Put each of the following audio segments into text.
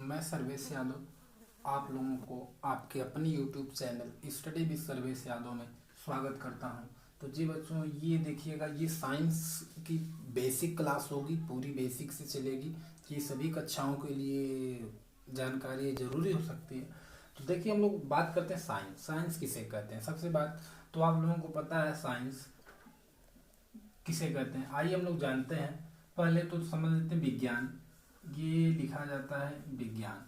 मैं सर्वेश यादव आप लोगों को आपके अपने YouTube channel study with Sarvesh Yadav में स्वागत करता हूं। तो जी बच्चों, ये देखिएगा, ये साइंस की बेसिक क्लास होगी, पूरी बेसिक से चलेगी। ये सभी कक्षाओं के लिए जानकारी ज़रूरी हो सकती है। तो देखिए, हम लोग बात करते हैं साइंस। साइंस किसे कहते हैं? सबसे बात तो आप लोगों को पता है साइंस किसे कहते हैं। आइए हम लोग जानते हैं। पहले तो समझ लेते हैं विज्ञान। ये लिखा जाता है विज्ञान।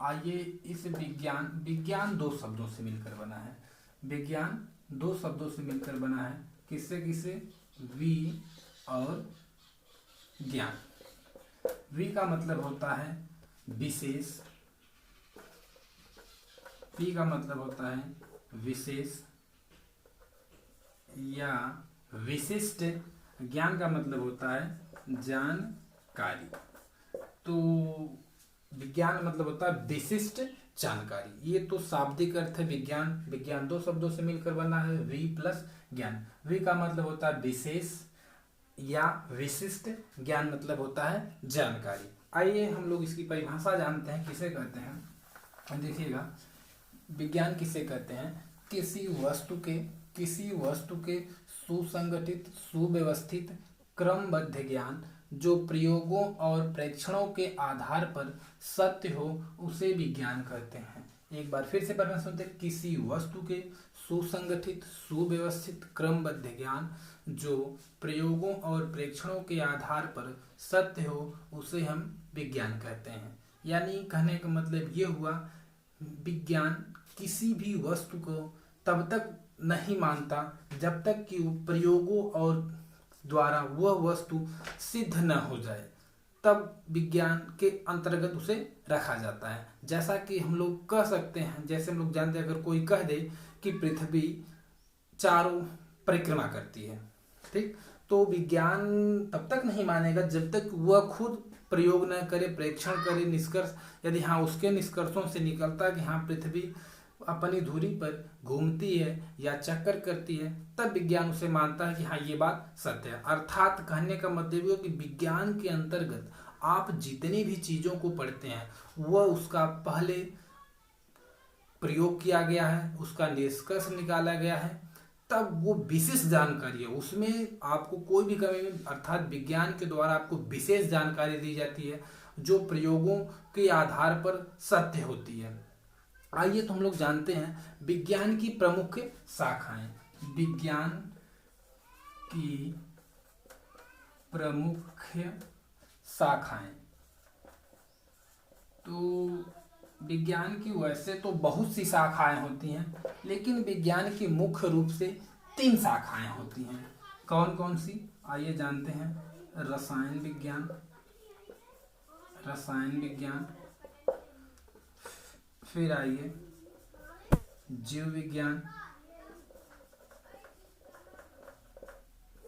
आइए इस विज्ञान, विज्ञान दो शब्दों से मिलकर बना है। विज्ञान दो शब्दों से मिलकर बना है। किससे किससे? वी और ज्ञान। वी का मतलब होता है विशेष, वी का मतलब होता है विशेष या विशिष्ट। ज्ञान का मतलब होता है जानकारी। तो विज्ञान मतलब होता है विशिष्ट जानकारी। ये तो शाब्दिक अर्थ है विज्ञान। विज्ञान दो शब्दों से मिलकर बना है, वी प्लस ज्ञान। वी का मतलब होता है विशेष या विशिष्ट, ज्ञान मतलब होता है जानकारी। आइए हम लोग इसकी परिभाषा जानते हैं, किसे कहते हैं। देखिएगा, विज्ञान किसे कहते हैं? किसी वस्तु के सुसंगठित, सुव्यवस्थित, क्रमबद्ध ज्ञान जो प्रयोगों और प्रेक्षणों के आधार पर सत्य हो, उसे विज्ञान कहते हैं। एक बार फिर से पढ़ना सुनते हैं। किसी वस्तु के सुसंगठित, सुव्यवस्थित, क्रमबद्ध ज्ञान जो प्रयोगों और प्रेक्षणों के आधार पर सत्य हो, उसे हम विज्ञान कहते हैं। यानी कहने का मतलब ये हुआ, विज्ञान किसी भी वस्तु को तब तक नहीं मानता जब तक कि प्रयोगों और द्वारा वह वस्तु सिद्ध न हो जाए, तब विज्ञान के अंतर्गत उसे रखा जाता है। जैसा कि हम लोग कह सकते हैं, जैसे हम लोग जानते हैं, अगर कोई कह दे कि पृथ्वी चारों परिक्रमा करती है, ठीक, तो विज्ञान तब तक नहीं मानेगा जब तक वह खुद प्रयोग न करे, प्रेक्षण करे, निष्कर्ष यदि हाँ उसके निष्कर्षों से निकलता कि हाँ पृथ्वी अपनी धुरी पर घूमती है या चक्कर करती है, तब विज्ञान उसे मानता है कि हाँ ये बात सत्य है। अर्थात कहने का मतलब ये कि विज्ञान के अंतर्गत आप जितनी भी चीजों को पढ़ते हैं वह उसका पहले प्रयोग किया गया है, उसका निष्कर्ष निकाला गया है, तब वो विशेष जानकारी है, उसमें आपको कोई भी कमी नहीं। अर्थात विज्ञान के द्वारा आपको विशेष जानकारी दी जाती है जो प्रयोगों के आधार पर सत्य होती है। आइए तो हम लोग जानते हैं विज्ञान की प्रमुख शाखाएं। विज्ञान की प्रमुख शाखाएं, तो विज्ञान की वैसे तो बहुत सी शाखाएं होती हैं, लेकिन विज्ञान की मुख्य रूप से 3 शाखाएं होती हैं। कौन कौन सी? आइए जानते हैं। रसायन विज्ञान, रसायन विज्ञान, फिर आइए जीव विज्ञान,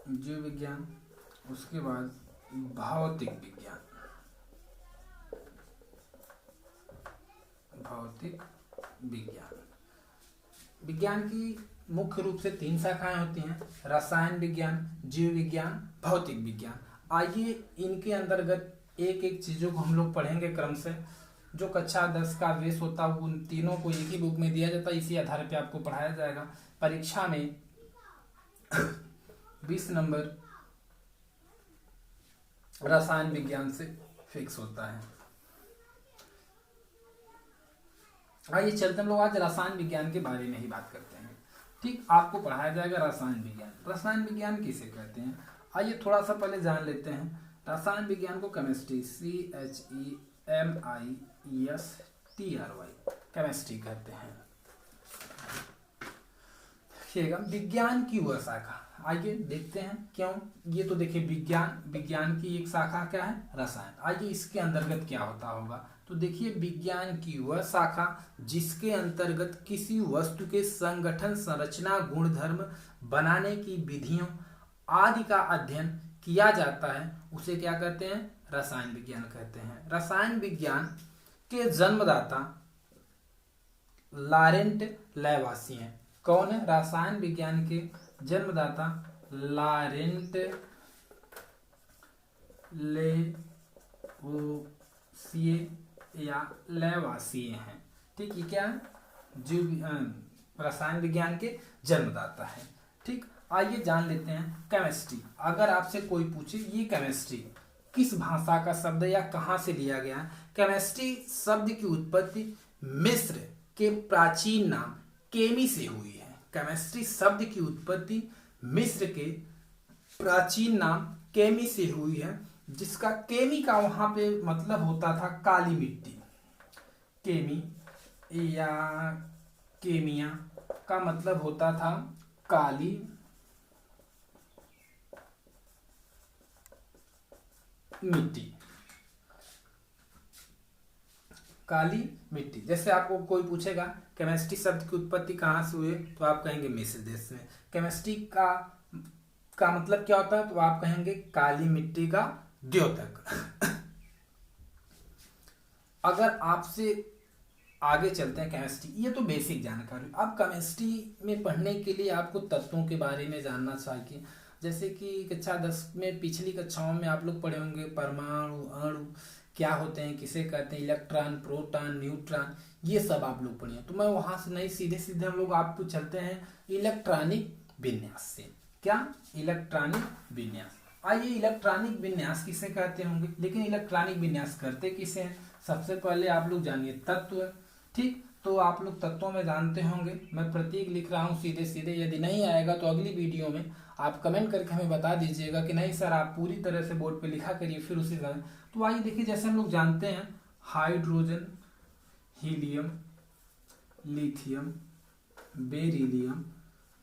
जीव विज्ञान, उसके बाद भौतिक विज्ञान, भौतिक विज्ञान। विज्ञान की मुख्य रूप से 3 शाखाएं होती हैं, रसायन विज्ञान, जीव विज्ञान, भौतिक विज्ञान। आइए इनके अंतर्गत एक एक चीजों को हम लोग पढ़ेंगे क्रम से। जो कक्षा 10 का वेश होता है उन तीनों को एक ही बुक में दिया जाता है, इसी आधार पे आपको पढ़ाया जाएगा। परीक्षा में 20 नंबर रसायन विज्ञान से फिक्स होता है। आइए चलते हम लोग आज रसायन विज्ञान के बारे में ही बात करते हैं। ठीक, आपको पढ़ाया जाएगा रसायन विज्ञान। रसायन विज्ञान किसे कहते हैं? आइए थोड़ा सा पहले जान लेते हैं। रसायन विज्ञान को केमिस्ट्री, CHEMISTRY, केमिस्ट्री कहते हैं। देखिएगा, विज्ञान की वह शाखा, आइए देखते हैं क्यों। ये तो देखिए विज्ञान, विज्ञान की एक शाखा क्या है? रसायन। आइए इसके अंतर्गत क्या होता होगा। तो देखिए, विज्ञान की वह शाखा जिसके अंतर्गत किसी वस्तु के संगठन, संरचना, गुणधर्म, बनाने की विधियों आदि का अध्ययन किया जाता है, उसे क्या कहते हैं? रसायन विज्ञान कहते हैं। रसायन विज्ञान के जन्मदाता लॉरेंट लेवासी हैं। कौन है? रसायन विज्ञान के जन्मदाता लॉरेंट लेवोसिए या लयवासीय हैं। ठीक, ये क्या है? जीव रसायन विज्ञान के जन्मदाता है। ठीक, आइए जान लेते हैं केमिस्ट्री। अगर आपसे कोई पूछे ये केमिस्ट्री किस भाषा का शब्द है या कहाँ से लिया गया है? केमिस्ट्री शब्द की उत्पत्ति मिस्र के प्राचीन नाम केमी से हुई है। केमिस्ट्री शब्द की उत्पत्ति मिस्र के प्राचीन नाम केमी से हुई है, जिसका केमी का वहां पे मतलब होता था काली मिट्टी। केमी या केमिया का मतलब होता था काली मिट्टी। काली मिट्टी। जैसे आपको कोई पूछेगा केमिस्ट्री शब्द की उत्पत्ति कहाँ से हुई, तो आप कहेंगे मिस्र देश में। केमिस्ट्री का मतलब क्या होता है, तो आप कहेंगे काली मिट्टी का द्योतक। अगर आपसे आगे चलते हैं केमिस्ट्री, ये तो बेसिक जानकारी। अब केमिस्ट्री में पढ़ने के लिए आपको तत्वों के बारे में जानना चाहिए। जैसे कि कक्षा 10 में, पिछली कक्षाओं में आप लोग पढ़े होंगे परमाणु, अणु क्या होते हैं, किसे कहते हैं, इलेक्ट्रॉन, प्रोटॉन, न्यूट्रॉन, ये सब आप लोग पढ़े। तो मैं वहां से नहीं, सीधे सीधे हम लोग आपको चलते हैं इलेक्ट्रॉनिक विन्यास से। क्या? इलेक्ट्रॉनिक विन्यास। आइए, इलेक्ट्रॉनिक विन्यास किसे कहते होंगे, लेकिन इलेक्ट्रॉनिक विन्यास करते किसे हैं? सबसे पहले आप लोग जानिए तत्व। ठीक, तो आप लोग तत्वों में जानते होंगे, मैं प्रतीक लिख रहा हूँ सीधे सीधे। यदि नहीं आएगा तो अगली वीडियो में आप कमेंट करके हमें बता दीजिएगा कि नहीं सर आप पूरी तरह से बोर्ड पे लिखा करिए, फिर उसी तरह। तो आइए देखिए, जैसे हम लोग जानते हैं hydrogen, helium, lithium, beryllium,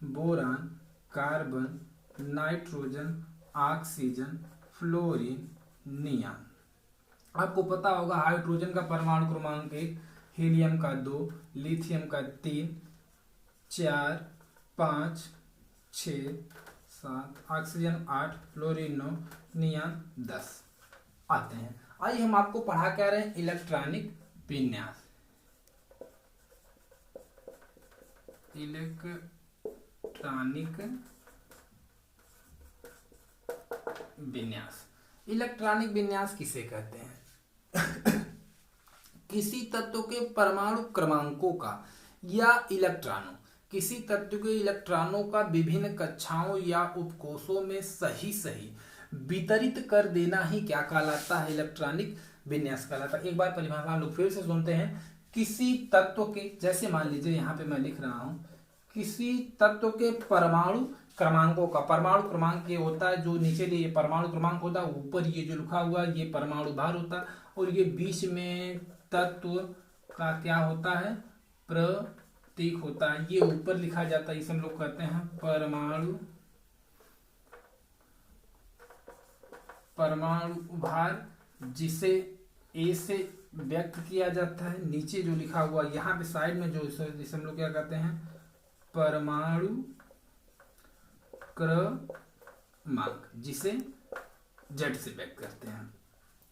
boron, carbon, nitrogen, oxygen, fluorine, neon. आपको पता होगा हाइड्रोजन का परमाणु क्रमांक 1, हीलियम का 2, लिथियम का 3, 4, 5, 6, 7, ऑक्सीजन 8, फ्लोरीन 9, नियॉन 10 आते हैं। आइए हम आपको पढ़ा क्या रहे हैं, इलेक्ट्रॉनिक विन्यास। इलेक्ट्रॉनिक विन्यास। इलेक्ट्रॉनिक विन्यास किसे कहते हैं? किसी तत्व के परमाणु क्रमांकों का या इलेक्ट्रॉनों, किसी तत्व के इलेक्ट्रॉनों का विभिन्न कक्षाओं या उपकोषों में सही सही वितरित कर देना ही क्या कहलाता है? इलेक्ट्रॉनिक विन्यास कहलाता है। एक बार परिभाषा हम लोग फिर से सुनते हैं। किसी तत्व के, जैसे मान लीजिए यहाँ पे मैं लिख रहा हूं, किसी तत्व के परमाणु क्रमांकों का, परमाणु क्रमांक ये होता है जो नीचे ये परमाणु क्रमांक होता है, ऊपर ये जो लिखा हुआ ये परमाणु भार होता है, और ये बीच में तत्व का क्या होता है, प्रतीक होता है। ये ऊपर लिखा जाता है, इसे हम लोग कहते हैं परमाणु भार, जिसे ए से व्यक्त किया जाता है। नीचे जो लिखा हुआ यहाँ पे साइड में जो, जिसे हम लोग क्या कहते हैं, परमाणु क्रमांक, जिसे जेड से व्यक्त करते हैं।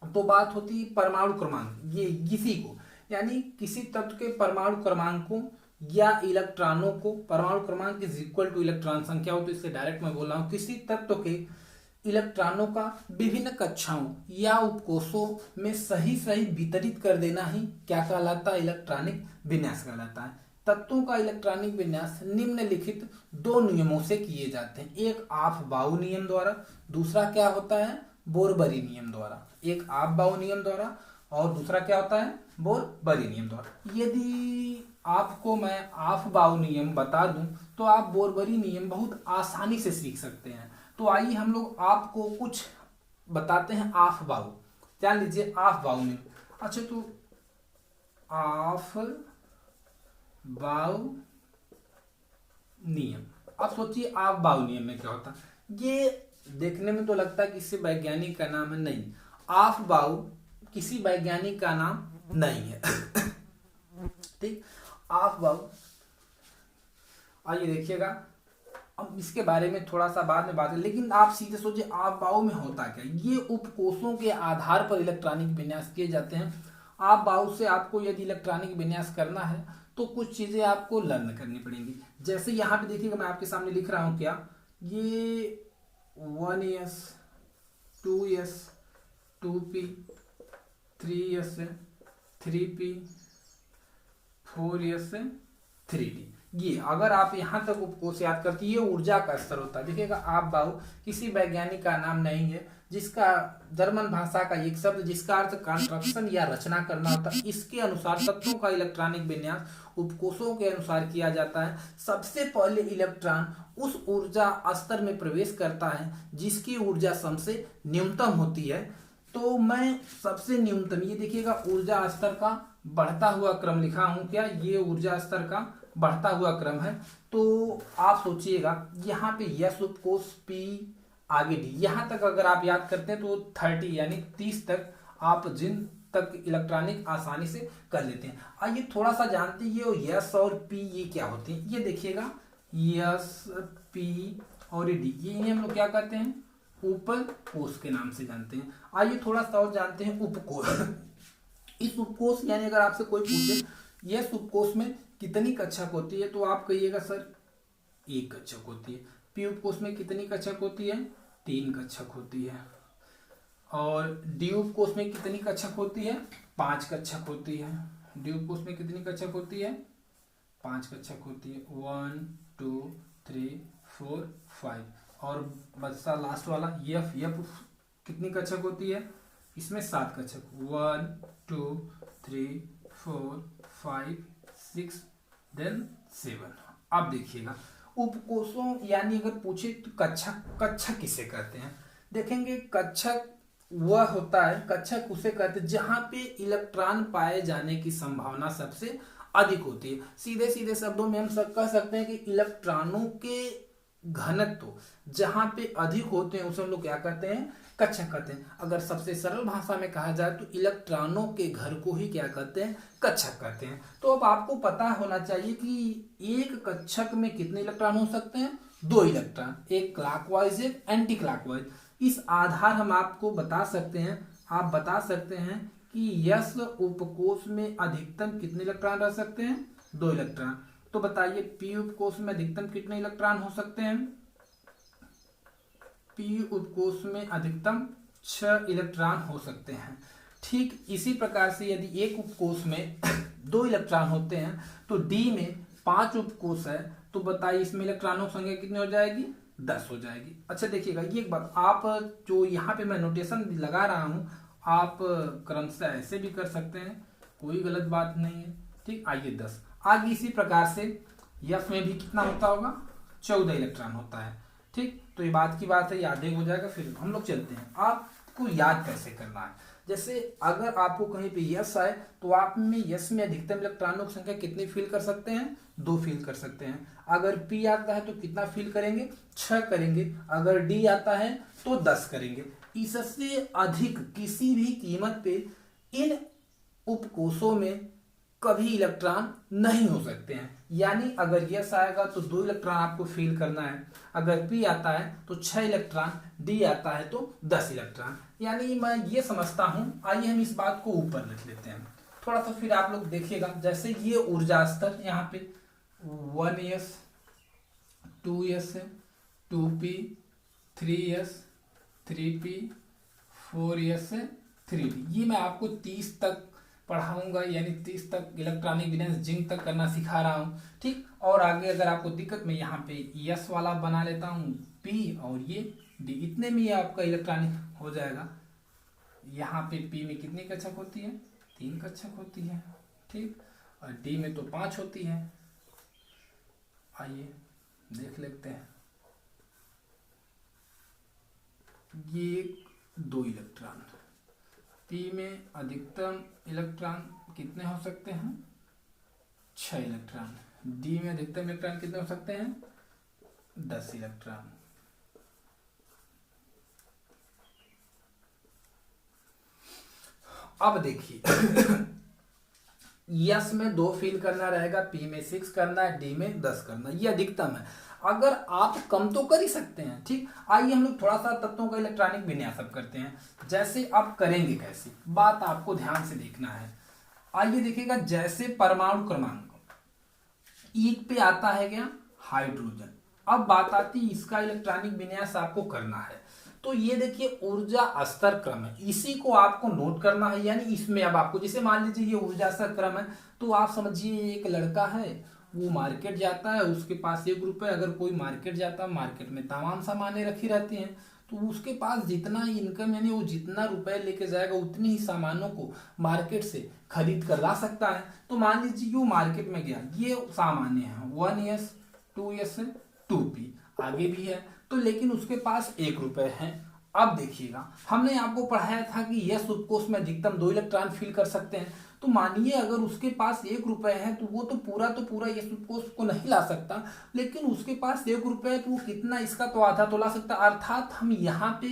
तो बात होती है परमाणु क्रमांक, ये इसी को, यानी किसी तत्व के परमाणु क्रमांकों या इलेक्ट्रॉनों को, परमाणु क्रमांक इज इक्वल टू इलेक्ट्रॉन संख्या हो, तो इससे डायरेक्ट मैं बोल रहा हूं किसी तत्व के इलेक्ट्रॉनों का विभिन्न कक्षाओं या उपकोषों में सही सही वितरित कर देना ही क्या कहलाता है, इलेक्ट्रॉनिक विन्यास कहलाता है। तत्वों का इलेक्ट्रॉनिक विन्यास निम्नलिखित दो नियमों से किए जाते हैं। एक ऑफ-बाउ नियम द्वारा, दूसरा क्या होता है, बोरबरी नियम द्वारा। एक ऑफ-बाउ नियम द्वारा और दूसरा क्या होता है, बोरबरी नियम द्वारा। यदि आपको मैं ऑफ-बाउ नियम बता दूं तो आप बोरबरी नियम बहुत आसानी से सीख सकते हैं। तो आइए हम लोग आपको कुछ बताते हैं ऑफ-बाउ। जान लीजिए ऑफ-बाउ नियम। अच्छा, तो ऑफ-बाउ नियम, अब सोचिए ऑफ-बाउ नियम में क्या होता है। ये देखने में तो लगता है कि किसी वैज्ञानिक का नाम है, नहीं, ऑफ-बाउ किसी वैज्ञानिक का नाम नहीं है। ठीक, ऑफ-बाउ, आइए देखिएगा, अब इसके बारे में थोड़ा सा बाद में बात है, लेकिन आप सीधे सोचिए ऑफ-बाउ में होता क्या। ये उपकोषों के आधार पर इलेक्ट्रॉनिक विन्यास किए जाते हैं। ऑफ-बाउ से आपको यदि इलेक्ट्रॉनिक विन्यास करना है तो कुछ चीजें आपको लर्न करनी पड़ेंगी। जैसे यहाँ पे देखिएगा, मैं आपके सामने लिख रहा हूं क्या, ये 1s 2s 2p 3s 3p 4s 3d। ये अगर आप यहाँ तक उपकोष याद करते, ये ऊर्जा का स्तर होता है। देखिएगा आप बाहु किसी वैज्ञानिक का नाम नहीं है जिसका जर्मन भाषा का एक शब्द जिसका अर्थ कंस्ट्रक्शन या रचना करना होता है। इसके अनुसार तत्वों का इलेक्ट्रॉनिक विन्यास उपकोषों के अनुसार किया जाता है। सबसे पहले इलेक्ट्रॉन उस ऊर्जा स्तर में प्रवेश करता है जिसकी ऊर्जा सबसे न्यूनतम होती है। तो मैं सबसे न्यूनतम, ये देखिएगा ऊर्जा स्तर का बढ़ता हुआ क्रम लिखा हूं क्या, ये ऊर्जा स्तर का बढ़ता हुआ क्रम है। तो आप सोचिएगा यहाँ पे यस उपकोष P आगे D, यहाँ तक अगर आप याद करते हैं तो 30 यानी 30 तक आप जिन तक इलेक्ट्रॉनिक आसानी से कर लेते हैं। आइए थोड़ा सा जानते हैं ये यस और P ये क्या होते हैं। ये देखिएगा यस P और D ये हम लोग क्या कहते हैं, उपकोष के नाम से जानते हैं। आइए थोड़ा सा और जानते हैं उपकोष। इस उपकोष यानी अगर आपसे कोई पूछे यस उपकोष में कितनी कक्षक होती है तो आप कहिएगा सर 1 कक्षक होती है। पी उपकोष में कितनी कक्षक होती है, 3 कक्षक होती है। और डी उपकोष में कितनी कक्षक होती है, 5 कक्षक होती है। डी उपकोष में कितनी कक्षक होती है, 5 कक्षक होती है। 1 2 3 4 5। और बच्चा लास्ट वाला एफ, एफ कितनी कक्षक होती है, इसमें 7 कक्षक। 1 2 3 4 5 6 देन 7। अब देखिएगा उपकोषों यानी अगर पूछे तो कक्षक, कक्षक किसे कहते हैं, देखेंगे कक्षक वह होता है, कक्षक उसे कहते हैं जहां पे इलेक्ट्रॉन पाए जाने की संभावना सबसे अधिक होती है। सीधे सीधे शब्दों में हम सब कह सकते हैं कि इलेक्ट्रॉनों के घनत्व जहां पे अधिक होते हैं उसे हम लोग क्या कहते हैं, कक्षक कहते हैं। अगर सबसे सरल भाषा में कहा जाए तो इलेक्ट्रॉनों के घर को ही क्या कहते हैं, कक्षक कहते हैं। तो अब आपको पता होना चाहिए कि एक कक्षक में कितने इलेक्ट्रॉन हो सकते हैं, 2 इलेक्ट्रॉन, एक क्लॉकवाइज एक एंटी क्लॉकवाइज। इस आधार हम आपको बता सकते हैं, आप बता सकते हैं कि यस उपकोष में अधिकतम कितने इलेक्ट्रॉन रह सकते हैं, 2 इलेक्ट्रॉन। तो बताइए पी उपकोष में अधिकतम कितने इलेक्ट्रॉन हो सकते हैं, पी उपकोष में अधिकतम 6 इलेक्ट्रॉन हो सकते हैं। ठीक इसी प्रकार से यदि एक उपकोष में 2 इलेक्ट्रॉन होते हैं तो डी में 5 उपकोष है तो बताइए इसमें इलेक्ट्रॉनों की संख्या कितनी हो जाएगी, 10 हो जाएगी। अच्छा देखिएगा ये एक बात, आप जो यहाँ पे मैं नोटेशन लगा रहा हूँ आप क्रमशः ऐसे भी कर सकते हैं, कोई गलत बात नहीं है। ठीक, आइए 10 आगे इसी प्रकार से यफ में भी कितना होता होगा, 14 इलेक्ट्रॉन होता है। ठीक, तो ये बात की बात है, याद हो जाएगा। फिर हम लोग चलते हैं आपको याद कैसे करना है। जैसे अगर आपको कहीं पे यस आए तो आप में यस में अधिकतम इलेक्ट्रॉनों की संख्या कितनी फील कर सकते हैं, 2 फील कर सकते हैं। अगर पी आता है तो कितना फील करेंगे, 6 करेंगे। अगर डी आता है तो 10 करेंगे। इससे अधिक किसी भी कीमत पे इन उपकोषों में कभी इलेक्ट्रॉन नहीं हो सकते हैं। यानी अगर यस आएगा तो 2 इलेक्ट्रॉन आपको फील करना है, अगर पी आता है तो 6 इलेक्ट्रॉन, डी आता है तो 10 इलेक्ट्रॉन। यानी मैं ये समझता हूं, आइए हम इस बात को ऊपर लिख लेते हैं थोड़ा सा, फिर आप लोग देखिएगा। जैसे ये ऊर्जा स्तर यहाँ पे 1s 2s 2p 3s 3p 4s 3d, ये मैं आपको 30 तक पढ़ाऊंगा, यानी 30 तक इलेक्ट्रॉनिक विन्यास जिंक तक करना सिखा रहा हूँ। ठीक, और आगे अगर आपको दिक्कत में यहाँ पे यस वाला बना लेता हूँ, पी और ये डी, इतने में आपका इलेक्ट्रॉनिक हो जाएगा। यहाँ पे पी में कितनी कक्षक होती है, 3 कक्षक होती है। ठीक, और डी में तो 5 होती है। आइए देख लेते हैं, ये 2 इलेक्ट्रॉन, पी में अधिकतम इलेक्ट्रॉन कितने हो सकते हैं, 6 इलेक्ट्रॉन। डी में अधिकतम इलेक्ट्रॉन कितने हो सकते हैं, 10 इलेक्ट्रॉन। अब देखिए यस में 2 फील करना रहेगा, पी में 6 करना है, डी में 10 करना, ये अधिकतम है। अगर आप कम तो कर ही सकते हैं। ठीक, आइए हम लोग थोड़ा सा तत्वों का इलेक्ट्रॉनिक विन्यास अब करते हैं। जैसे आप करेंगे कैसे, बात आपको ध्यान से देखना है। आइए देखिएगा, जैसे परमाणु क्रमांक 1 पे आता है क्या, हाइड्रोजन। अब बात आती है इसका इलेक्ट्रॉनिक विन्यास आपको करना है। तो ये देखिए ऊर्जा स्तर क्रम है, इसी को आपको नोट करना है। यानी इसमें अब आपको जैसे मान लीजिए ये ऊर्जा स्तर क्रम है, तो आप समझिए एक लड़का है, वो मार्केट जाता है, उसके पास 1 रुपये। अगर कोई मार्केट जाता है, मार्केट में तमाम सामानें रखी रहती हैं, तो उसके पास जितना इनकम, यानी वो जितना रुपए लेके जाएगा उतनी ही सामानों को मार्केट से खरीद कर ला सकता है। तो मान लीजिए यू मार्केट में गया, ये सामान्य है 1s 2s 2p, आगे भी है तो, लेकिन उसके पास 1 रुपये है। अब देखिएगा हमने आपको पढ़ाया था कि यह उपकोष में अधिकतम 2 इलेक्ट्रॉन फिल कर सकते हैं। तो मानिए अगर उसके पास 1 रुपये है तो वो तो पूरा यह उपकोष को नहीं ला सकता, लेकिन उसके पास 1 रुपये है तो वो कितना, इसका तो आधा तो ला सकता। अर्थात हम यहाँ पे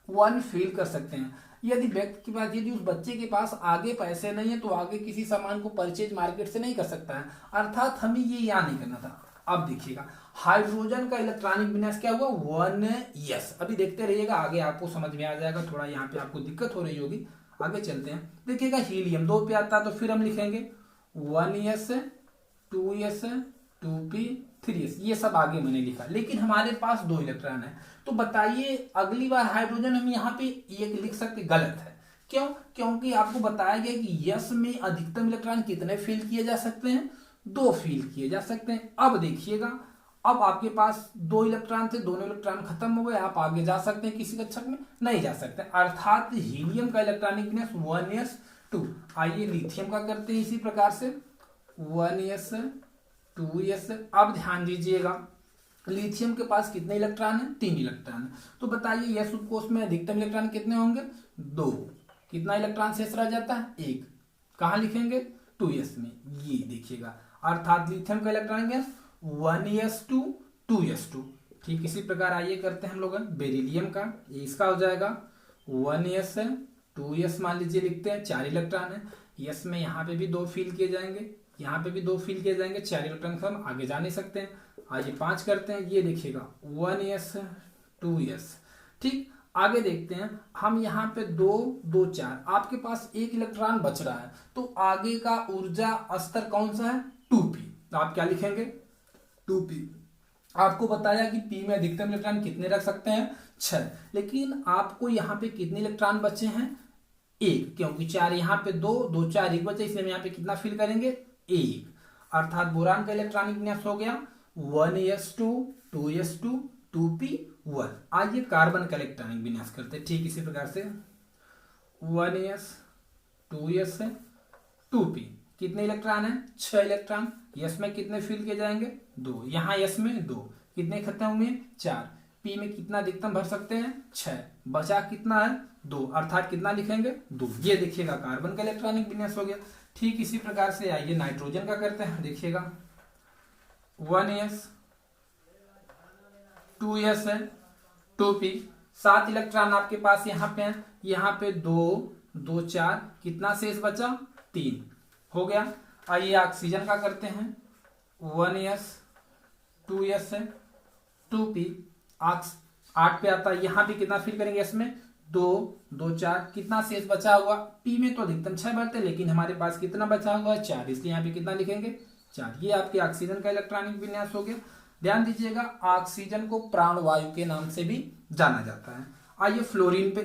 1 फिल कर सकते हैं। यदि व्यक्ति के पास, यदि उस बच्चे के पास आगे पैसे नहीं है तो आगे किसी सामान को परचेज मार्केट से नहीं कर सकता है। अर्थात हमें ये याद नहीं करना था। अब देखिएगा हाइड्रोजन का इलेक्ट्रॉनिक विन्यास क्या हुआ 1s। अभी देखते रहिएगा, आगे आपको समझ में आ जाएगा। थोड़ा यहाँ पे आपको दिक्कत हो रही होगी, आगे चलते हैं। देखिएगा हीलियम 2 पे आता है, तो फिर हम लिखेंगे 1s 2s 2p 3s, ये सब आगे मैंने लिखा। लेकिन हमारे पास 2 इलेक्ट्रॉन है, तो बताइए अगली बार हाइड्रोजन हम यहाँ पे एक लिख सकते, गलत है। क्यों? क्योंकि आपको बताया गया कि यस में अधिकतम इलेक्ट्रॉन कितने फिल किए जा सकते हैं, 2 फिल किए जा सकते हैं। अब देखिएगा, अब आपके पास 2 इलेक्ट्रॉन थे, दोनों इलेक्ट्रॉन खत्म हो गए, आप आगे जा सकते हैं, किसी कक्षक में नहीं जा सकते। अर्थात हीलियम का इलेक्ट्रॉनिक विन्यास 1s 2। आइए लिथियम का करते हैं इसी प्रकार से 1s 2s। अब ध्यान दीजिएगा लिथियम के पास कितने इलेक्ट्रॉन है, 3 इलेक्ट्रॉन है। तो बताइए यस उपकोष में अधिकतम इलेक्ट्रॉन कितने होंगे, 2। कितना इलेक्ट्रॉन शेष रह जाता है, 1। कहाँ लिखेंगे, 2s में। ये देखिएगा अर्थात लिथियम का इलेक्ट्रॉनिक गैस 1s2 2s2। ठीक इसी प्रकार आइए करते हैं हम लोग बेरिलियम का। ये इसका हो जाएगा 1s 2s, मान लीजिए लिखते हैं, 4 इलेक्ट्रॉन है। यस में यहाँ पे भी 2 फिल किए जाएंगे, यहाँ पे भी 2 फिल किए जाएंगे, 4 इलेक्ट्रॉन हम आगे जा नहीं सकते हैं। आइए 5 करते हैं। ये देखिएगा 1s 2s। ठीक आगे देखते हैं हम, यहाँ पे 2 2 4, आपके पास 1 इलेक्ट्रॉन बच रहा है, तो आगे का ऊर्जा स्तर कौन सा है, 2p। तो आप क्या लिखेंगे, 2p। आपको बताया कि p में अधिकतम इलेक्ट्रॉन कितने रख सकते हैं, 6। लेकिन आपको यहाँ पे कितने इलेक्ट्रॉन बचे हैं, 1, क्योंकि 4 यहाँ पे 2 2 4 1 बचे, इसलिए हम यहाँ पे कितना फिल करेंगे, 1। अर्थात बोरान का इलेक्ट्रॉनिक विन्यास हो गया 1s2 2s2 2p1। आइए कार्बन का इलेक्ट्रॉनिक विन्यास करते हैं ठीक इसी प्रकार से 1s 2s 2p। कितने इलेक्ट्रॉन है, 6 इलेक्ट्रॉन। यस में कितने फिल किए जाएंगे, 2। यहाँ यस में 2, कितने खत्म हुए, 4। पी में कितना अधिकतम भर सकते हैं, 6। बचा कितना है, 2। अर्थात कितना लिखेंगे, 2। ये देखिएगा कार्बन का इलेक्ट्रॉनिक विन्यास हो गया। ठीक इसी प्रकार से आइए नाइट्रोजन का करते हैं। देखिएगा 1s 2s 2p, 7 इलेक्ट्रॉन आपके पास यहाँ पे हैं। यहाँ पे 2 2 4, कितना शेष बचा, 3 हो गया। आइए ऑक्सीजन का करते हैं 1s 2s 2p। 8 पे आता है, यहाँ पे कितना फिल करेंगे, इसमें 2 2 4, कितना शेष बचा हुआ, पी में तो अधिकतम 6 बढ़ते, लेकिन हमारे पास कितना बचा हुआ है, 4, इसलिए यहाँ पे कितना लिखेंगे, 4। ये आपके ऑक्सीजन का इलेक्ट्रॉनिक विन्यास हो गया। ध्यान दीजिएगा ऑक्सीजन को प्राणवायु के नाम से भी जाना जाता है। आइए फ्लोरीन पे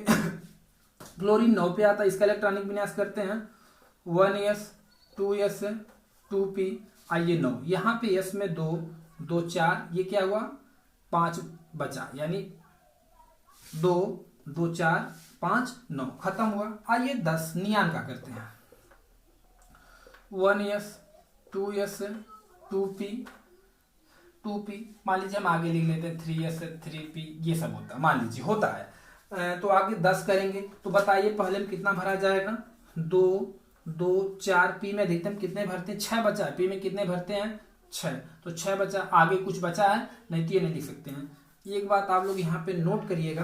फ्लोरीन 9 पे आता है, इसका इलेक्ट्रॉनिक विन्यास करते हैं 1s 2s 2p। आइए 9, यहाँ पे s में 2 2 4, ये क्या हुआ, 5 बचा, यानी 2 2 4 5 9 खत्म हुआ। आइए 10 नियान का करते हैं 1s 2s 2p 2p। मान लीजिए हम आगे लिख लेते हैं 3s 3p, ये सब होता है, मान लीजिए होता है। तो आगे 10 करेंगे, तो बताइए पहले में कितना भरा जाएगा, 2 2 4, पी में अधिकतम कितने भरते हैं, 6 बचा है। पी में कितने भरते हैं, 6, तो 6 बचा। आगे कुछ बचा है, नहीं तो ये नहीं लिख सकते हैं। एक बात आप लोग यहाँ पे नोट करिएगा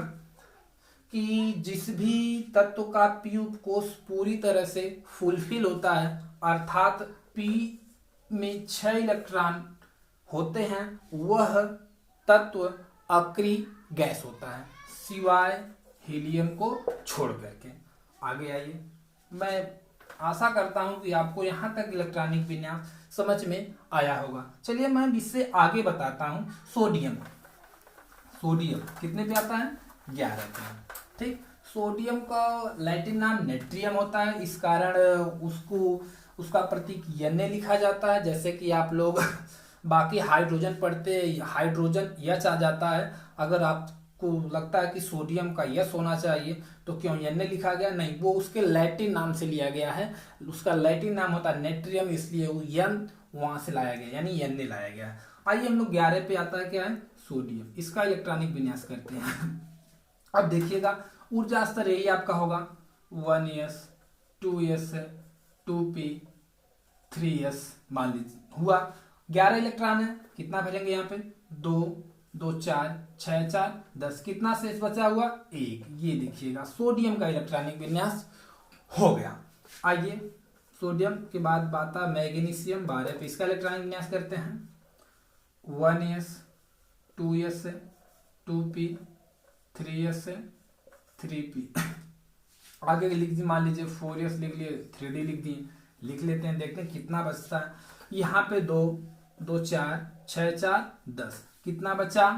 कि जिस भी तत्व का पी उपकोष पूरी तरह से फुलफिल होता है, अर्थात पी में 6 इलेक्ट्रॉन होते हैं, वह तत्व अक्रिय गैस होता है, सिवाय हीलियम को छोड़ करके। आगे आइए, मैं आशा करता हूं कि आपको यहां तक इलेक्ट्रॉनिक विन्यास समझ में आया होगा। चलिए मैं इससे आगे बताता हूं सोडियम। सोडियम कितने पे आता है, 11 पे। ठीक, सोडियम का लैटिन नाम नेट्रियम होता है, इस कारण उसका प्रतीक Na लिखा जाता है। जैसे कि आप लोग बाकी हाइड्रोजन पढ़ते, हाइड्रोजन H आ जाता है। अगर आपको लगता है कि सोडियम का यस होना चाहिए तो क्यों Na लिखा गया? नहीं, वो उसके लैटिन नाम से लिया गया है। उसका लैटिन नाम होता है नेट्रियम, इसलिए वो N वहां से लाया गया, यानी Na लाया गया। आइए हम लोग 11 पे आता है, क्या है? सोडियम। इसका इलेक्ट्रॉनिक विन्यास करते हैं। अब देखिएगा, ऊर्जा स्तर यही आपका होगा 1s 2s 2p 3s, मान लीजिए हुआ। 11 इलेक्ट्रॉन है, कितना भरेंगे यहाँ पे? 2 2 4 6 4 10, कितना शेष बचा हुआ? 1। ये देखिएगा सोडियम का इलेक्ट्रॉनिक विन्यास हो गया। आइए सोडियम के बाद बात है मैग्नीशियम 12 पे, इसका इलेक्ट्रॉनिक विन्यास करते हैं। 1s 2s 2p 3s 3p। आगे लिख दी, मान लीजिए 4s लिख लिए, 3d लिख दिए। लिख लेते हैं, देखते हैं कितना बचता है। यहाँ पे 2 2 4 6 4 10, कितना बचा?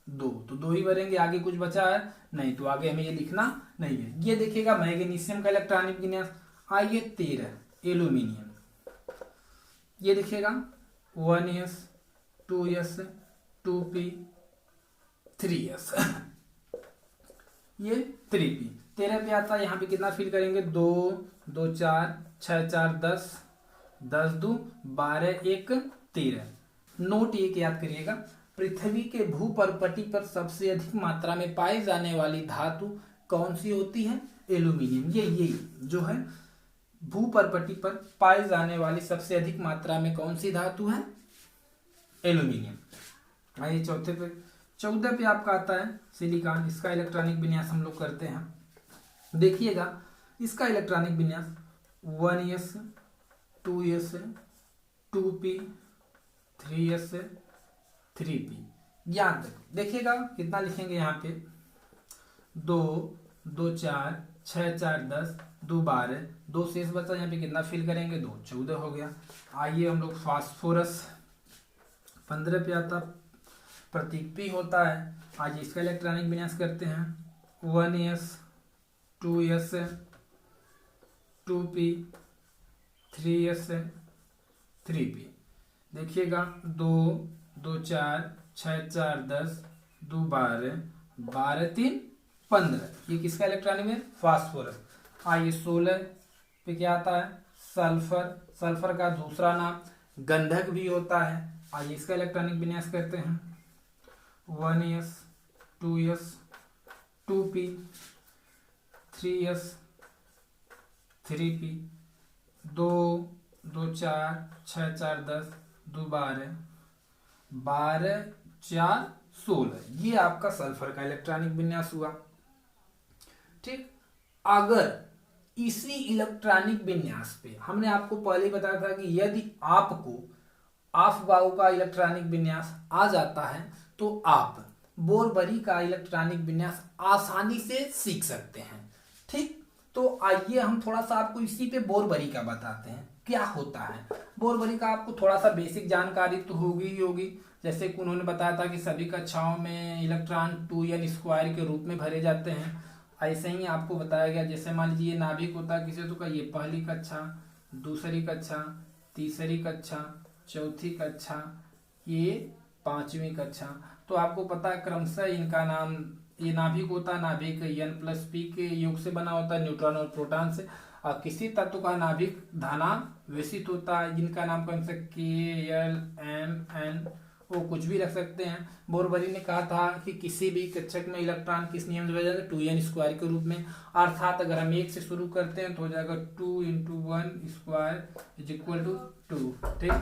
2। तो 2 ही भरेंगे, आगे कुछ बचा है नहीं, तो आगे हमें ये लिखना नहीं है। ये देखिएगा मैग्नीशियम का इलेक्ट्रॉनिक विन्यास। आइए 13 एल्यूमिनियम, ये देखिएगा 1s 2s 2p 3s, ये 3p। 13 पे आता है, यहाँ पे कितना फिल करेंगे? 2 2 4 6 4 10 10 2 12 1 13। नोट ये याद करिएगा, पृथ्वी के भूपर्पटी पर सबसे अधिक मात्रा में पाई जाने वाली धातु कौन सी होती है? एल्यूमिनियम। ये जो है भूपर्पटी पर पाई जाने वाली सबसे अधिक मात्रा में कौन सी धातु है? एल्यूमिनियम। आइए चौथे पे, 14 पे आपका आता है सिलिकॉन। इसका इलेक्ट्रॉनिक विन्यास हम लोग करते हैं। देखिएगा इसका इलेक्ट्रॉनिक विन्यास 1s 2s 2p 3s 3p। याद तक देखिएगा कितना लिखेंगे यहाँ पे? 2 2 4 6 4 10 2 12, 2 शेष बचा, यहाँ पे कितना फिल करेंगे? 2 14 हो गया। आइए हम लोग फास्फोरस 15 पे आता, प्रतीक P होता है। आज इसका इलेक्ट्रॉनिक विन्यास करते हैं। 1s 2s 2p 3s 3p। देखिएगा 2 2 4 6 4 10 2 12 12 3 15, ये किसका इलेक्ट्रॉनिक है? फास्फोरस। आइए 16 पे क्या आता है? सल्फर। सल्फर का दूसरा नाम गंधक भी होता है। आइए इसका इलेक्ट्रॉनिक विन्यास करते हैं। 1s 2s 2p 3s 3p 2 2 4 6 4 10 2 12 12 4 16, ये आपका सल्फर का इलेक्ट्रॉनिक विन्यास हुआ। ठीक, अगर इसी इलेक्ट्रॉनिक विन्यास पे हमने आपको पहले बताया था कि यदि आपको आफबाऊ का इलेक्ट्रॉनिक विन्यास आ जाता है तो आप बोरबरी का इलेक्ट्रॉनिक विन्यास आसानी से सीख सकते हैं। ठीक, तो आइए हम थोड़ा सा आपको इसी पे बोरबरी का बताते हैं क्या होता है। बोरबरी का आपको थोड़ा सा बेसिक जानकारी तो होगी ही होगी। जैसे कि उन्होंने बताया था कि सभी कक्षाओं में इलेक्ट्रॉन 2n² के रूप में भरे जाते हैं। ऐसे ही आपको बताया गया, जैसे मान लीजिए नाभिक होता है किसी तो का, ये पहली कक्षा, दूसरी कक्षा, तीसरी कक्षा, चौथी कक्षा, ये 5वीं कक्षा। तो आपको पता है क्रमशः इनका नाम, ये नाभिक होता है, नाभिक N+p के योग से बना होता है, न्यूट्रॉन और प्रोटॉन से। और किसी तत्व का नाभिक धनावेशित होता है, जिनका नाम कौन सा K L M N वो कुछ भी रख सकते हैं। बोरबरी ने कहा था कि किसी भी कक्षक में इलेक्ट्रॉन किस नियम से भेजा जाए? 2n² के रूप में। अर्थात अगर हम 1 से शुरू करते हैं तो हो जाएगा 2 × 1² = 2। ठीक,